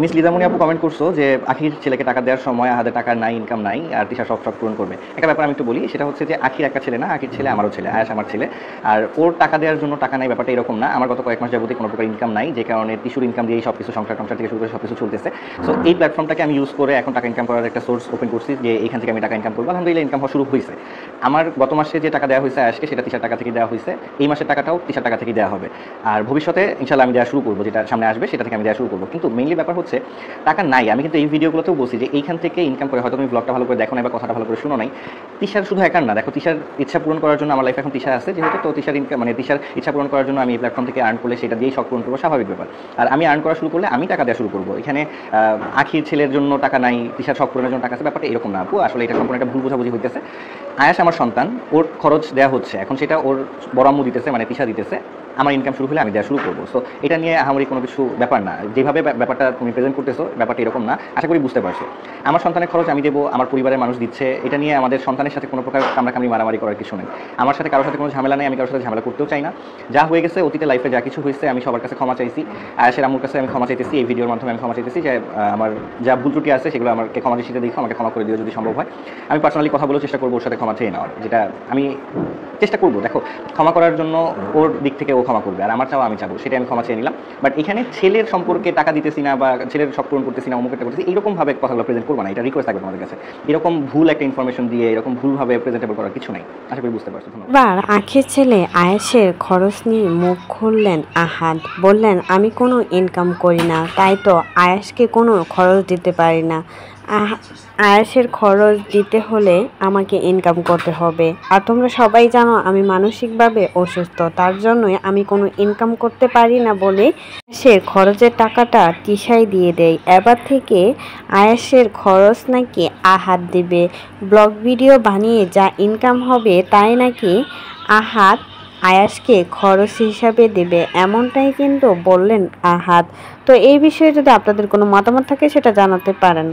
Miss লিজামনি আপু comment করছো যে আখির ছেলেকে টাকা দেওয়ার সময় হাতে টাকা নাই, ইনকাম নাই, আর তিশা সব সব পূরণ করবে। একটা ব্যাপার আমি একটু বলি, সেটা হচ্ছে যে আখির একটা ছেলে না, আখির ছেলে আমারও ছেলে, আয়াস আমার ছেলে। আর ওর টাকা দেওয়ার জন্য টাকা নাই ব্যাপারটা এরকম না। আমার গত কয়েক মাস যাবতীয় কোনো প্রকার ইনকাম নাই, যে কারণে টিস্যুর ইনকাম দিয়েই সব কিছু সংসার টংসার থেকে শুরু করে সব কিছু চলতেছে। সো এই প্ল্যাটফর্মটাকে আমি ইউজ করে এখন টাকা ইনকাম করার একটা সোর্স ওপেন করছি, যে এখান থেকে আমি টাকা ইনকাম করবো। আলহামদুলিল্লাহ ইনকাম হওয়া শুরু হয়েছে। আমার গত মাসে যে টাকা দেওয়া হয়েছে আয়াসকে, সেটা তিশার টাকা থেকে দেওয়া হয়েছে। এই মাসের টাকাটাও তিশার টাকা থেকে দেওয়া হবে। আর ভবিষ্যতে ইনশাল্লাহ আমি দেওয়া শুরু করবো, যেটা সামনে আসবে সেটা থেকে আমি দেওয়া শুরু করবো। কিন্তু মেইনলি ব্যাপার হচ্ছে টাকা নাই। আমি কিন্তু এই ভিডিওগুলোতেও বলছি যে এইখান থেকে ইনকাম করে, হয়তো তুমি ব্লগটা ভালো করে দেখো না বা কথাটা ভালো করে শুনো নাই। তিশার শুধু একার না, দেখো তিশার ইচ্ছা পূরণ করার জন্য আমার লাইফে এখন তিশা আছে যেহেতু, তো তিশার ইনকাম মানে তিশার ইচ্ছা পূরণ করার জন্য আমি এই প্ল্যাটফর্ম থেকে আর্ন করলে সেটা দিয়েই শখ পূরণ করবো, স্বাভাবিক ব্যাপার। আর আমি আর্ন করা শুরু করলে আমি টাকা দেওয়া শুরু করবো। এখানে আখির ছেলের জন্য টাকা নাই, তিশার শখ পূরণের জন্য টাকা আছে, ব্যাপারটা এরকম না আপু। আসলে এটা সম্পূর্ণ একটা ভুল বোঝাবুঝি হইতেছে। আয়াস আমার সন্তান, ওর খরচ দেওয়া হচ্ছে, এখন সেটা ওর বড় আম্মু দিতেছে, মানে তিশা দিতেছে। আমার ইনকাম শুরু হলে আমি দেওয়া শুরু করবো। সো এটা নিয়ে আহামরি কোনো কিছু ব্যাপার না। যেভাবে ব্যাপারটা তুমি প্রেজেন্ট করতেছো, ব্যাপারটা এরকম না, আশা করি বুঝতে পারছো। আমার সন্তানের খরচ আমি দেবো, আমার পরিবারের মানুষ দিচ্ছে, এটা নিয়ে আমাদের সন্তানের সাথে কোনো প্রকার কামড়াকামড়ি মারামারি করার কিছু নেই। আমার সাথে কারোর সাথে কোনো ঝামেলা নেই, আমি কারোর সাথে ঝামেলা করতেও চাই না। যা হয়ে গেছে অতীতে লাইফে যা কিছু হয়েছে, আমি সবার কাছে ক্ষমা চাইছি। আয়াসের আম্মুর কাছে আমি ক্ষমা চাইতেছি, এই ভিডিওর মাধ্যমে আমি ক্ষমা চাইতেছি যে আমার যা ভুল ত্রুটি আছে সেগুলো আমাকে ক্ষমা দৃষ্টিতে দেখো, আমাকে ক্ষমা করে দিও যদি সম্ভব হয়। আমি পার্সোনালি কথা বলার চেষ্টা করবো ওর সাথে ক্ষমা চেয়ে নেওয়ার, যেটা আমি চেষ্টা করবো। দেখো, ক্ষমা করার জন্য ওর দিক থেকে ও ক্ষমা করবে, আর আমার চাওয়া আমি চাবো, সেটা আমি ক্ষমা চেয়ে নিলাম। বাট এখানে ছেলের সম্পর্কে টাকা দিতেছি না বা ছেলের শখ পূরণ করতেছি না, অমুক একটা করতেছি, এইরকমভাবে কথাগুলো প্রেজেন্ট করবো না। এটা রিকোয়েস্ট থাকবে তোমাদের কাছে। এরকম ভুল একটা ইনফরমেশন দিয়ে এরকম ভুলভাবে প্রেজেন্টেবল করার কিছু নাই। আশা করি বুঝতে পারছো। এবার আখির ছেলে আয়েশের খরচ নিয়ে মুখ খুললেন আহাদ। বললেন, আমি কোনো ইনকাম করি না, তাই তো আয়েশকে কোনো খরচ দিতে পারি না। আয়েশের খরচ দিতে হলে আমাকে ইনকাম করতে হবে। আর তোমরা সবাই জানো আমি মানসিকভাবে অসুস্থ, তার জন্যই আমি কোনো ইনকাম করতে পারি না বলে আয়েশের খরচের টাকাটা তিশাই দিয়ে দেয়। এবার থেকে আয়েশের খরচ নাকি আহাদ দিবে। ব্লগ ভিডিও বানিয়ে যা ইনকাম হবে তাই নাকি আহাদ আয়াসকে খরচ হিসাবে দেবে, এমনটাই কিন্তু বললেন আহাদ। তো এই বিষয়ে যদি আপনাদের কোনো মতামত থাকে সেটা জানাতে পারেন।